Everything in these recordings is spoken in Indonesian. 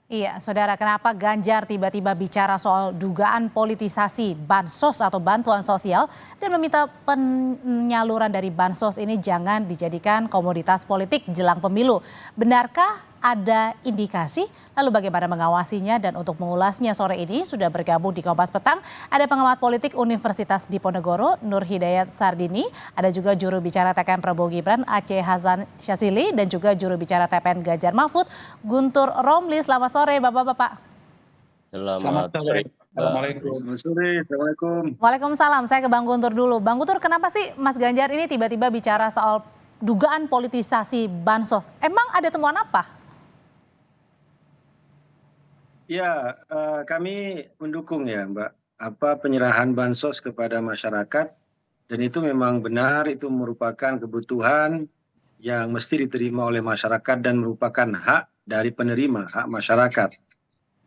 Iya, Saudara, kenapa Ganjar tiba-tiba bicara soal dugaan politisasi bansos atau bantuan sosial dan meminta penyaluran dari bansos ini jangan dijadikan komoditas politik jelang pemilu. Benarkah ada indikasi? Lalu bagaimana mengawasinya? Dan untuk mengulasnya sore ini sudah bergabung di Kompas Petang ada pengamat politik Universitas Diponegoro Nur Hidayat Sardini, ada juga juru bicara TKN Prabowo Gibran Aceh Hasan Syazili dan juga juru bicara TPN Ganjar Mahfud Guntur Romli. Selamat sore Bapak-bapak. Selamat sore. Assalamualaikum. Selamat sore. Assalamualaikum. Waalaikumsalam. Saya ke Bang Guntur dulu. Bang Guntur, kenapa sih Mas Ganjar ini tiba-tiba bicara soal dugaan politisasi bansos? Emang ada temuan apa? Ya, kami mendukung ya Mbak, penyerahan bansos kepada masyarakat, dan itu memang benar, itu merupakan kebutuhan yang mesti diterima oleh masyarakat dan merupakan hak dari penerima, hak masyarakat.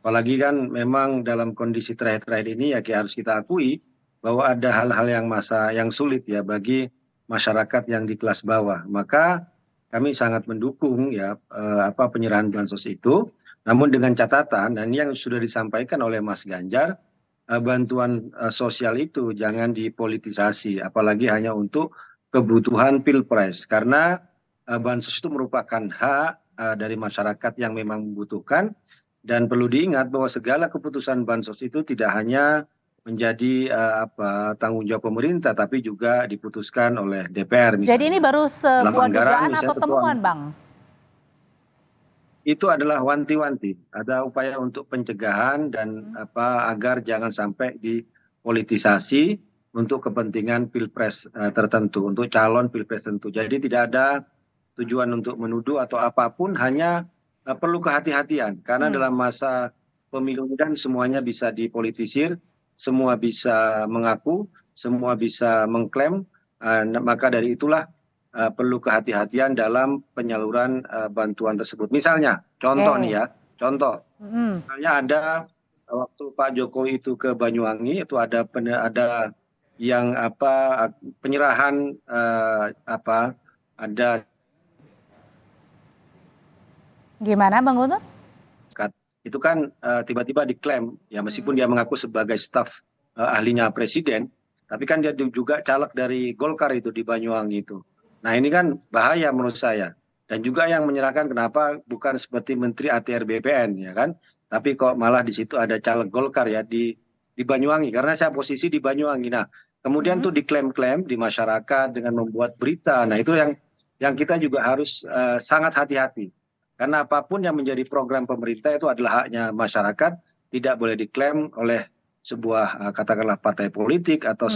Apalagi kan memang dalam kondisi terakhir-terakhir ini ya harus kita akui bahwa ada hal-hal yang sulit ya bagi masyarakat yang di kelas bawah. Maka kami sangat mendukung ya penyerahan bansos itu. Namun dengan catatan dan yang sudah disampaikan oleh Mas Ganjar, bantuan sosial itu jangan dipolitisasi, apalagi hanya untuk kebutuhan pilpres. Karena bansos itu merupakan hak dari masyarakat yang memang membutuhkan. Dan perlu diingat bahwa segala keputusan bansos itu tidak hanya menjadi tanggung jawab pemerintah, tapi juga diputuskan oleh DPR misalnya. Jadi ini baru sebuah dugaan atau temuan, Bang? Itu adalah wanti-wanti, ada upaya untuk pencegahan dan agar jangan sampai dipolitisasi untuk kepentingan pilpres tertentu, untuk calon pilpres tertentu. Jadi tidak ada tujuan untuk menuduh atau apapun, hanya perlu kehati-hatian karena dalam masa pemilu dan semuanya bisa dipolitisir, semua bisa mengaku, semua bisa mengklaim, maka dari itulah perlu kehati-hatian dalam penyaluran bantuan tersebut. Misalnya, contoh nih ya, misalnya ada waktu Pak Jokowi itu ke Banyuwangi, itu ada yang penyerahan ada. Gimana Bang Guntur? Itu kan tiba-tiba diklaim, ya meskipun dia mengaku sebagai staf ahlinya presiden, tapi kan dia juga caleg dari Golkar itu di Banyuwangi itu. Nah ini kan bahaya menurut saya. Dan juga yang menyerahkan kenapa bukan seperti Menteri ATR BPN ya kan, tapi kok malah di situ ada caleg Golkar ya di Banyuwangi, karena saya posisi di Banyuwangi. Nah kemudian tuh diklaim-klaim di masyarakat dengan membuat berita. Nah itu yang kita juga harus sangat hati-hati. Karena apapun yang menjadi program pemerintah itu adalah haknya masyarakat, tidak boleh diklaim oleh sebuah katakanlah partai politik atau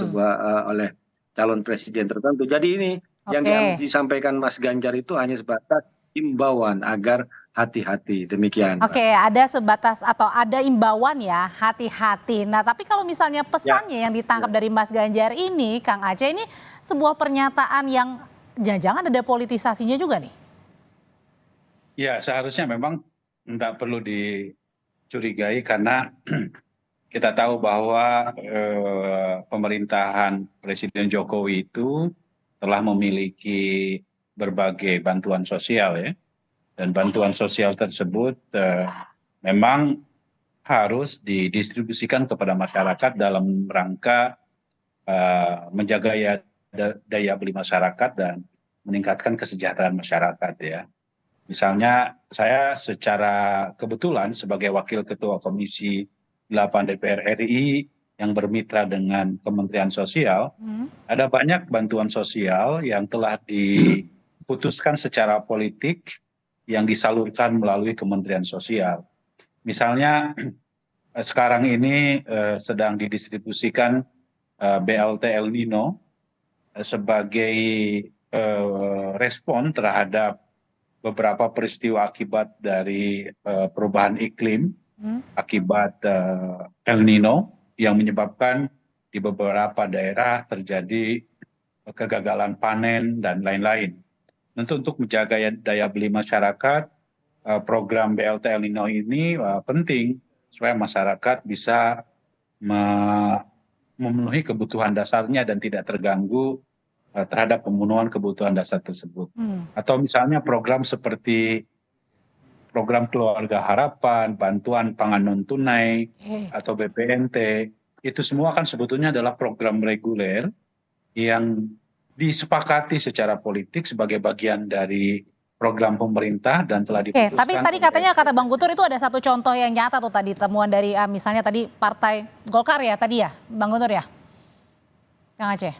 oleh calon presiden tertentu. Jadi ini yang disampaikan Mas Ganjar itu hanya sebatas imbauan agar hati-hati, demikian. Oke, ada sebatas atau ada imbauan ya, hati-hati. Nah tapi kalau misalnya pesannya yang ditangkap dari Mas Ganjar ini, Kang Aceh, ini sebuah pernyataan yang jangan-jangan ada politisasinya juga nih? Ya seharusnya memang tidak perlu dicurigai karena kita tahu bahwa pemerintahan Presiden Jokowi itu telah memiliki berbagai bantuan sosial ya. Dan bantuan sosial tersebut memang harus didistribusikan kepada masyarakat dalam rangka menjaga daya beli masyarakat dan meningkatkan kesejahteraan masyarakat ya. Misalnya saya secara kebetulan sebagai Wakil Ketua Komisi 8 DPR RI yang bermitra dengan Kementerian Sosial, ada banyak bantuan sosial yang telah diputuskan secara politik yang disalurkan melalui Kementerian Sosial. Misalnya sekarang ini sedang didistribusikan BLT El Nino sebagai respon terhadap beberapa peristiwa akibat dari perubahan iklim, akibat El Nino yang menyebabkan di beberapa daerah terjadi kegagalan panen dan lain-lain. Tentu untuk menjaga daya beli masyarakat, program BLT El Nino ini penting supaya masyarakat bisa memenuhi kebutuhan dasarnya dan tidak terganggu terhadap pemenuhan kebutuhan dasar tersebut. Atau misalnya program seperti program Keluarga Harapan, bantuan pangan non tunai Oke. atau BPNT, itu semua kan sebetulnya adalah program reguler yang disepakati secara politik sebagai bagian dari program pemerintah dan telah Oke, tapi diputuskan tadi oleh katanya kata Bang Guntur itu ada satu contoh yang nyata tuh tadi temuan dari misalnya tadi Partai Golkar ya tadi ya, Bang Guntur ya, Kang Aceh.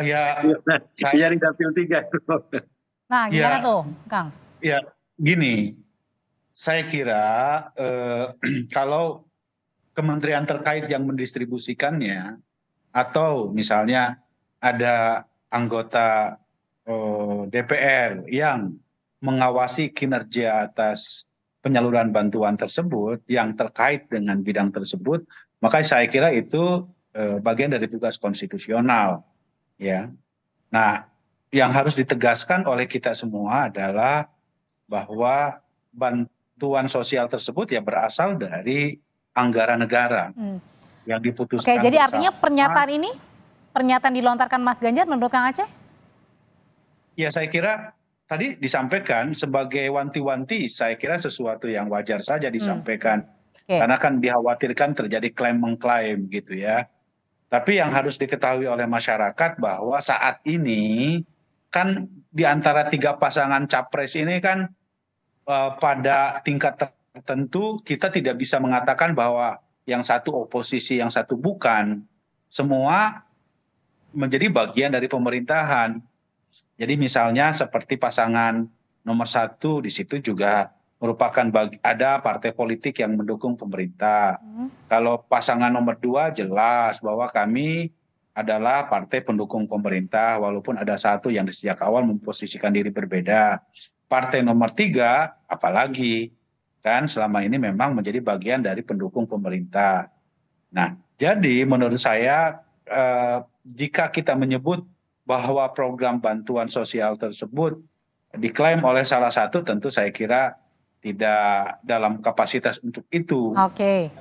ya Nah, saya di dapil 3. Nah, gimana ya tuh, Kang? ya gini, saya kira kalau kementerian terkait yang mendistribusikannya atau misalnya ada anggota DPR yang mengawasi kinerja atas penyaluran bantuan tersebut yang terkait dengan bidang tersebut, maka saya kira itu bagian dari tugas konstitusional, ya. Nah, yang harus ditegaskan oleh kita semua adalah bahwa bantuan sosial tersebut ya berasal dari anggaran negara Hmm. yang Oke, diputuskan jadi artinya bersama. pernyataan ini, pernyataan dilontarkan Mas Ganjar menurut Kang Aceh? Ya, saya kira tadi disampaikan sebagai wanti-wanti, saya kira sesuatu yang wajar saja disampaikan. Oke. Karena kan dikhawatirkan terjadi klaim mengklaim gitu ya. Tapi yang harus diketahui oleh masyarakat bahwa saat ini kan di antara 3 pasangan capres ini kan pada tingkat tertentu kita tidak bisa mengatakan bahwa yang satu oposisi, yang satu bukan. Semua menjadi bagian dari pemerintahan. Jadi misalnya seperti pasangan nomor 1 di situ juga merupakan ada partai politik yang mendukung pemerintah. Kalau pasangan nomor 2 jelas bahwa kami adalah partai pendukung pemerintah walaupun ada satu yang sejak awal memposisikan diri berbeda. Partai nomor 3 apalagi kan selama ini memang menjadi bagian dari pendukung pemerintah. Nah, jadi menurut saya jika kita menyebut bahwa program bantuan sosial tersebut diklaim oleh salah satu, tentu saya kira tidak dalam kapasitas untuk itu. Oke.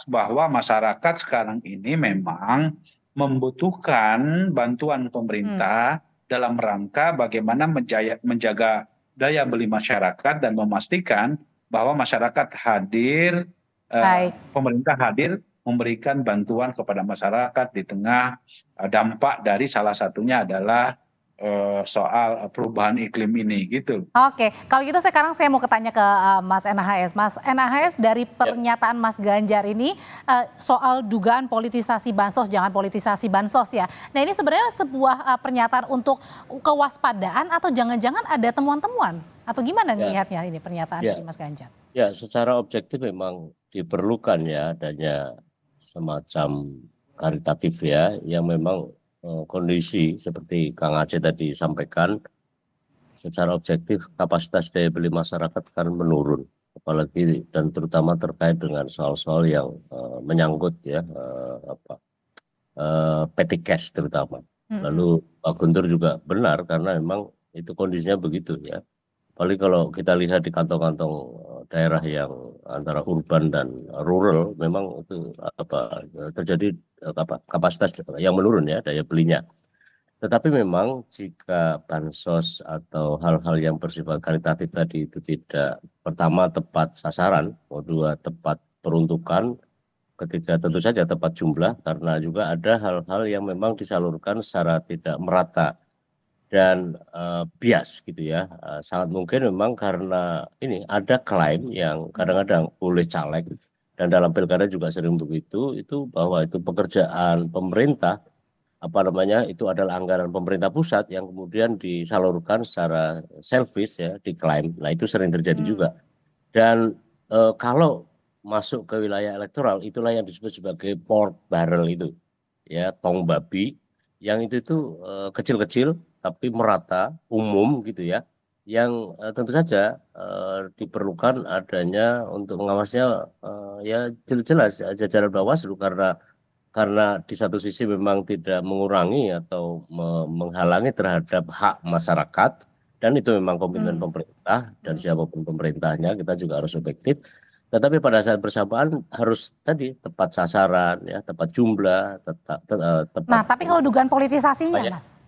Bahwa masyarakat sekarang ini memang membutuhkan bantuan pemerintah dalam rangka bagaimana menjaga daya beli masyarakat dan memastikan bahwa masyarakat hadir, Baik. pemerintah hadir memberikan bantuan kepada masyarakat di tengah dampak dari salah satunya adalah soal perubahan iklim ini gitu. Oke, kalau gitu sekarang saya mau ketanya ke Mas NHS. Mas NHS, dari pernyataan Mas Ganjar ini soal dugaan politisasi bansos, jangan politisasi bansos ya. Nah ini sebenarnya sebuah pernyataan untuk kewaspadaan atau jangan-jangan ada temuan-temuan? Atau gimana melihatnya ini pernyataan dari Mas Ganjar? Ya, secara objektif memang diperlukan ya adanya semacam karitatif ya, yang memang kondisi seperti Kang Aceh tadi sampaikan, secara objektif kapasitas daya beli masyarakat kan menurun, apalagi dan terutama terkait dengan soal-soal yang menyangkut ya petty cash terutama. Lalu Pak Guntur juga benar karena memang itu kondisinya begitu ya. Apalagi kalau kita lihat di kantong-kantong daerah yang antara urban dan rural, memang itu terjadi kapasitas yang menurun ya daya belinya. Tetapi memang jika bansos atau hal-hal yang bersifat karitatif tadi itu tidak, pertama tepat sasaran, kedua tepat peruntukan, ketiga tentu saja tepat jumlah, karena juga ada hal-hal yang memang disalurkan secara tidak merata dan bias gitu ya. Sangat mungkin memang karena ini ada klaim yang kadang-kadang oleh caleg dan dalam pilkada juga sering begitu, itu bahwa itu pekerjaan pemerintah, itu adalah anggaran pemerintah pusat yang kemudian disalurkan secara selfish ya, diklaim. Nah itu sering terjadi juga. Dan kalau masuk ke wilayah elektoral, itulah yang disebut sebagai pork barrel itu ya, tong babi, yang itu kecil-kecil tapi merata, umum gitu ya, yang tentu saja diperlukan adanya untuk mengawasnya ya jelas jajaran Bawaslu, karena di satu sisi memang tidak mengurangi atau menghalangi terhadap hak masyarakat, dan itu memang komitmen pemerintah dan siapapun pemerintahnya kita juga harus objektif. Tetapi pada saat bersamaan harus tadi tepat sasaran ya, tepat jumlah, tepat. Nah, tapi kalau dugaan politisasinya, Mas?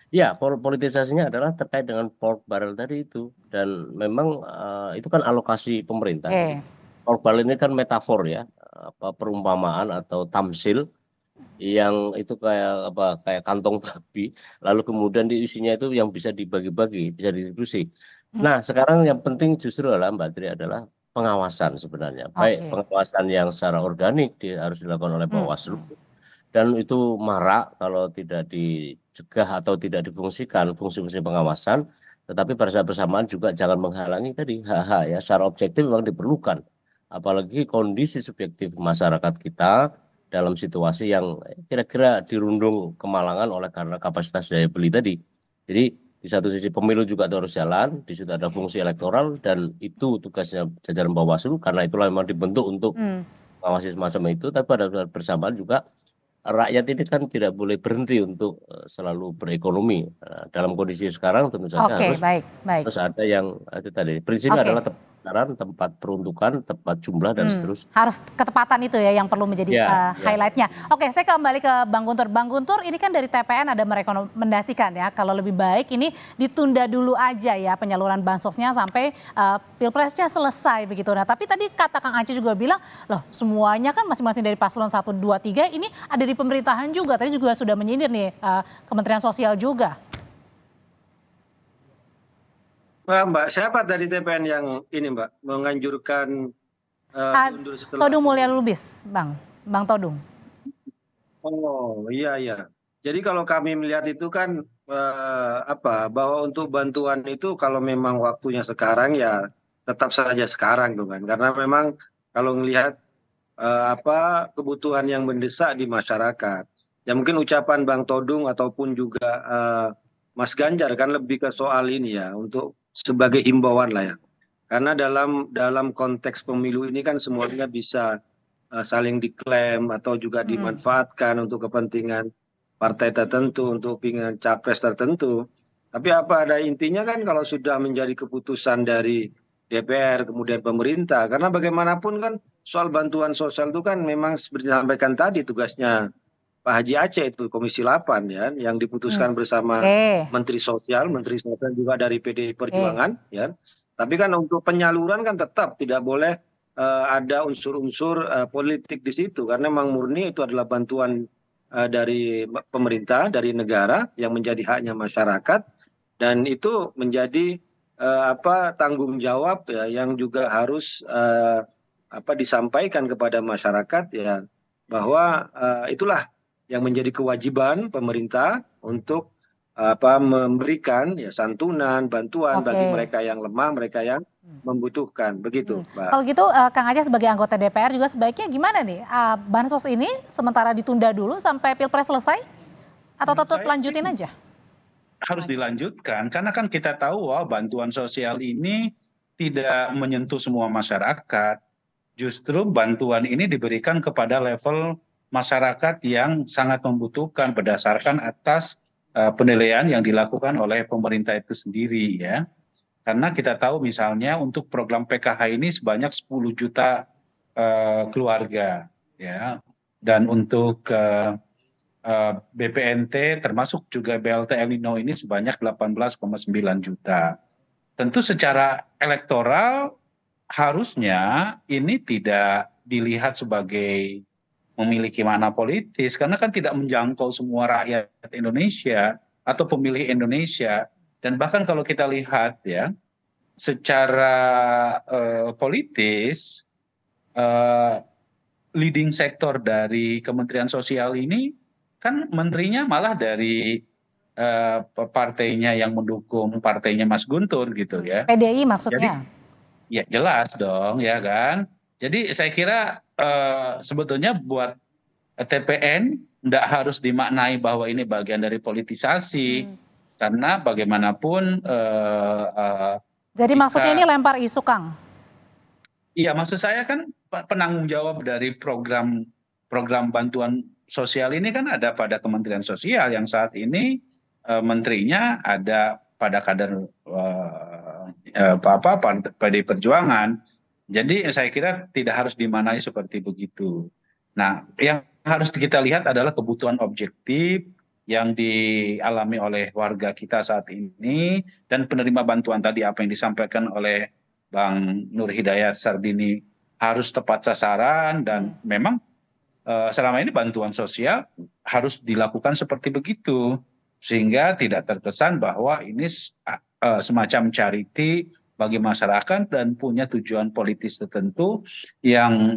Ya, politisasinya adalah terkait dengan pork barrel tadi itu, dan memang itu kan alokasi pemerintah. Jadi Oke. pork barrel ini kan metafor ya, apa perumpamaan atau tamsil yang itu kayak apa, kayak kantong babi, lalu kemudian diisinya itu yang bisa dibagi-bagi, bisa distribusi. Nah, sekarang yang penting justru adalah Mbak Tri adalah pengawasan sebenarnya, baik Oke. pengawasan yang secara organik harus dilakukan oleh Hmm. Bawaslu, dan itu marak kalau tidak dicegah atau tidak difungsikan fungsi-fungsi pengawasan, tetapi pada saat bersamaan juga jangan menghalangi tadi hak-hak ya, secara objektif memang diperlukan, apalagi kondisi subjektif masyarakat kita dalam situasi yang kira-kira dirundung kemalangan oleh karena kapasitas daya beli tadi. Jadi di satu sisi pemilu juga harus jalan, di situ ada fungsi elektoral, dan itu tugasnya jajaran Bawaslu karena itulah memang dibentuk untuk Hmm. mengawasi semacam itu, tapi pada saat bersamaan juga rakyat ini kan tidak boleh berhenti untuk selalu berekonomi. Dalam kondisi sekarang tentu saja Oke, baik, baik. harus ada yang itu tadi. Prinsipnya Oke. adalah tepat sasaran, tempat peruntukan, tepat jumlah, dan seterusnya. Harus ketepatan itu ya yang perlu menjadi Ya, ya. highlightnya. Oke, saya kembali ke Bang Guntur. Bang Guntur, ini kan dari TPN ada merekomendasikan ya, kalau lebih baik ini ditunda dulu aja ya penyaluran bansosnya sampai pilpresnya selesai begitu. Nah, tapi tadi kata Kang Aceh juga bilang, loh semuanya kan masing-masing dari paslon 1, 2, 3 ini ada di pemerintahan juga. Tadi juga sudah menyindir nih Kementerian Sosial juga. Mbak, siapa dari TPN yang ini Mbak menganjurkan mundur setelah? Todung Mulya Lubis, Bang Todung. Oh iya iya. Jadi kalau kami melihat itu kan bahwa untuk bantuan itu kalau memang waktunya sekarang ya tetap saja sekarang tuh kan. Karena memang kalau melihat kebutuhan yang mendesak di masyarakat. Ya mungkin ucapan Bang Todung ataupun juga Mas Ganjar kan lebih ke soal ini ya, untuk sebagai himbauan lah ya. Karena dalam konteks pemilu ini kan semuanya bisa saling diklaim atau juga dimanfaatkan untuk kepentingan partai tertentu, untuk kepentingan capres tertentu. Tapi apa ada intinya kan kalau sudah menjadi keputusan dari DPR kemudian pemerintah, karena bagaimanapun kan soal bantuan sosial itu kan memang seperti disampaikan tadi tugasnya Pak Haji Aceh itu Komisi 8 ya, yang diputuskan bersama Menteri Sosial juga dari PDI Perjuangan ya. Tapi kan untuk penyaluran kan tetap tidak boleh ada unsur-unsur politik di situ, karena memang murni itu adalah bantuan dari pemerintah, dari negara yang menjadi haknya masyarakat, dan itu menjadi tanggung jawab ya yang juga harus disampaikan kepada masyarakat ya, bahwa itulah yang menjadi kewajiban pemerintah untuk memberikan ya santunan, bantuan bagi mereka yang lemah, mereka yang membutuhkan, begitu, Mbak. Kalau gitu Kang Aceh sebagai anggota DPR juga sebaiknya gimana nih? Bansos ini sementara ditunda dulu sampai Pilpres selesai atau tetap lanjutin aja? Harus dilanjutkan karena kan kita tahu bahwa bantuan sosial ini tidak menyentuh semua masyarakat. Justru bantuan ini diberikan kepada level masyarakat yang sangat membutuhkan berdasarkan atas penilaian yang dilakukan oleh pemerintah itu sendiri ya. Karena kita tahu misalnya untuk program PKH ini sebanyak 10 juta keluarga ya. Dan untuk BPNT termasuk juga BLT El Nino ini sebanyak 18,9 juta. Tentu secara elektoral harusnya ini tidak dilihat sebagai memiliki makna politis karena kan tidak menjangkau semua rakyat Indonesia atau pemilih Indonesia. Dan bahkan kalau kita lihat ya secara politis leading sektor dari Kementerian Sosial ini kan menterinya malah dari partainya yang mendukung partainya Mas Guntur gitu ya. PDI maksudnya? Jadi, ya jelas dong ya kan. Jadi saya kira sebetulnya buat TPN tidak harus dimaknai bahwa ini bagian dari politisasi, karena bagaimanapun. Jadi maksudnya ini lempar isu, Kang? Iya, maksud saya kan penanggung jawab dari program bantuan sosial ini kan ada pada Kementerian Sosial yang saat ini menterinya ada pada kader PDI Perjuangan. Jadi saya kira tidak harus dimaknai seperti begitu. Nah, yang harus kita lihat adalah kebutuhan objektif yang dialami oleh warga kita saat ini, dan penerima bantuan tadi apa yang disampaikan oleh Bang Nur Hidayat Sardini harus tepat sasaran, dan memang selama ini bantuan sosial harus dilakukan seperti begitu, sehingga tidak terkesan bahwa ini semacam charity bagi masyarakat dan punya tujuan politis tertentu yang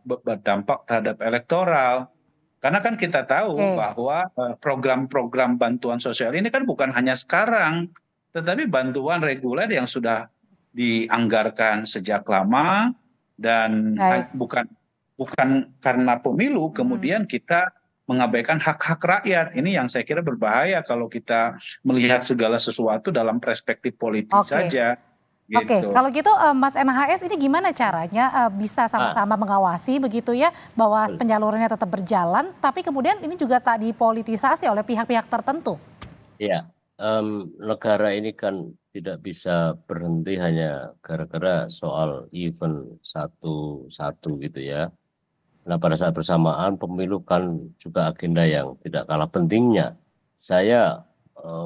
berdampak terhadap elektoral. Karena kan kita tahu bahwa program-program bantuan sosial ini kan bukan hanya sekarang, tetapi bantuan reguler yang sudah dianggarkan sejak lama, dan bukan karena pemilu kemudian kita mengabaikan hak-hak rakyat. Ini yang saya kira berbahaya kalau kita melihat segala sesuatu dalam perspektif politis saja. Oke, kalau gitu Mas NHS ini gimana caranya bisa sama-sama mengawasi begitu ya bahwa penyalurannya tetap berjalan, tapi kemudian ini juga tak dipolitisasi oleh pihak-pihak tertentu? Ya, negara ini kan tidak bisa berhenti hanya gara-gara soal event satu-satu gitu ya. Nah, pada saat bersamaan pemilu kan juga agenda yang tidak kalah pentingnya. Saya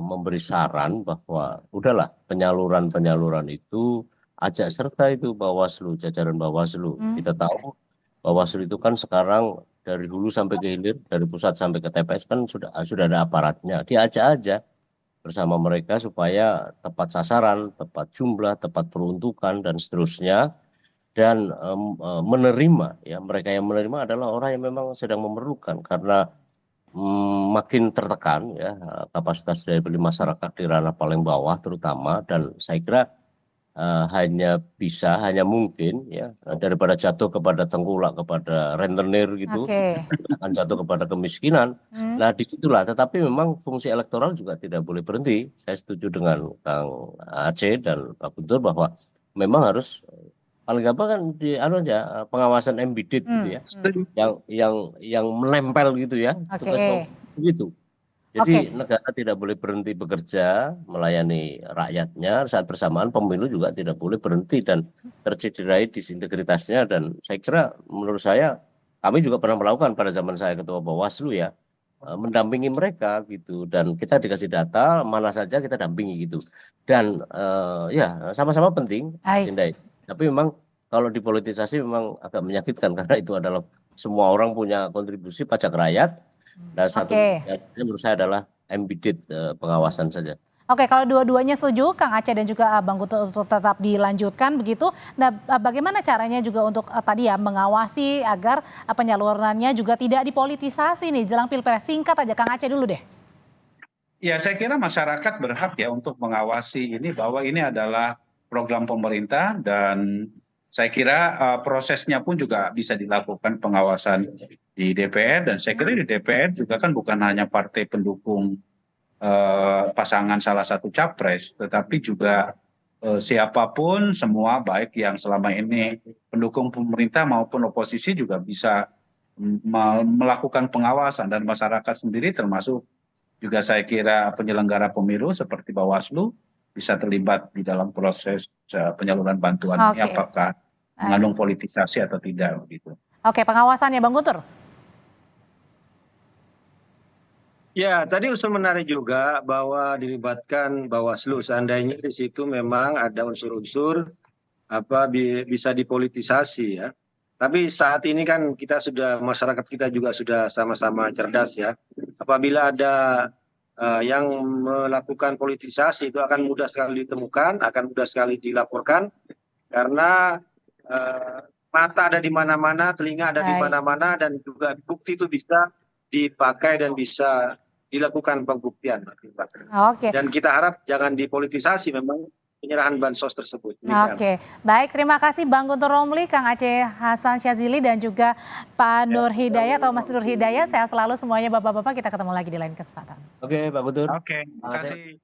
memberi saran bahwa udahlah penyaluran itu ajak serta itu Bawaslu, jajaran Bawaslu. Kita tahu Bawaslu itu kan sekarang dari hulu sampai ke hilir, dari pusat sampai ke TPS kan sudah ada aparatnya. Diajak aja bersama mereka supaya tepat sasaran, tepat jumlah, tepat peruntukan dan seterusnya. Dan menerima ya, mereka yang menerima adalah orang yang memang sedang memerlukan, karena makin tertekan ya kapasitas daya beli masyarakat di ranah paling bawah terutama, dan saya kira hanya mungkin ya daripada jatuh kepada tengkulak, kepada rentenir gitu, akan jatuh kepada kemiskinan. Nah disitulah, tetapi memang fungsi elektoral juga tidak boleh berhenti. Saya setuju dengan Kang Aceh dan Pak Guntur bahwa memang harus paling gampang kan pengawasan embedded gitu ya, yang menempel gitu ya, begitu. Jadi negara tidak boleh berhenti bekerja melayani rakyatnya, saat bersamaan pemilu juga tidak boleh berhenti dan tercederai disintegritasnya. Dan saya kira, menurut saya, kami juga pernah melakukan pada zaman saya ketua Bawaslu ya, mendampingi mereka gitu, dan kita dikasih data mana saja kita dampingi gitu, dan ya sama-sama penting, Cindai. Tapi memang kalau dipolitisasi memang agak menyakitkan, karena itu adalah semua orang punya kontribusi pajak rakyat, dan satu menurut saya adalah embedded pengawasan saja. Oke, kalau dua-duanya setuju, Kang Aceh dan juga Bang Guntur, untuk tetap dilanjutkan begitu. Nah, bagaimana caranya juga untuk tadi ya mengawasi agar penyalurannya juga tidak dipolitisasi nih jelang Pilpres? Singkat aja Kang Aceh dulu deh. Ya, saya kira masyarakat berhak ya untuk mengawasi ini, bahwa ini adalah program pemerintah, dan saya kira prosesnya pun juga bisa dilakukan pengawasan di DPR, dan saya kira di DPR juga kan bukan hanya partai pendukung pasangan salah satu capres, tetapi juga siapapun, semua baik yang selama ini pendukung pemerintah maupun oposisi juga bisa melakukan pengawasan, dan masyarakat sendiri termasuk juga saya kira penyelenggara pemilu seperti Bawaslu bisa terlibat di dalam proses penyaluran bantuan ini, apakah mengandung politisasi atau tidak begitu. Oke, pengawasannya Bang Guntur. Ya, tadi usul menarik juga bahwa dilibatkan Bawaslu, seandainya di situ memang ada unsur-unsur bisa dipolitisasi ya. Tapi saat ini kan masyarakat kita juga sudah sama-sama cerdas ya. Apabila ada yang melakukan politisasi, itu akan mudah sekali ditemukan, akan mudah sekali dilaporkan, karena mata ada di mana-mana, telinga ada di mana-mana, dan juga bukti itu bisa dipakai dan bisa dilakukan pembuktian. Dan kita harap jangan dipolitisasi memang penyerahan bansos tersebut. Oke, baik, terima kasih Bang Guntur Romli, Kang Aceh Hasan Syazili, dan juga Pak Nur Hidayat atau Mas Nur Hidayat. Sehat selalu semuanya Bapak-bapak, kita ketemu lagi di lain kesempatan. Oke, Pak Guntur. Oke, terima kasih.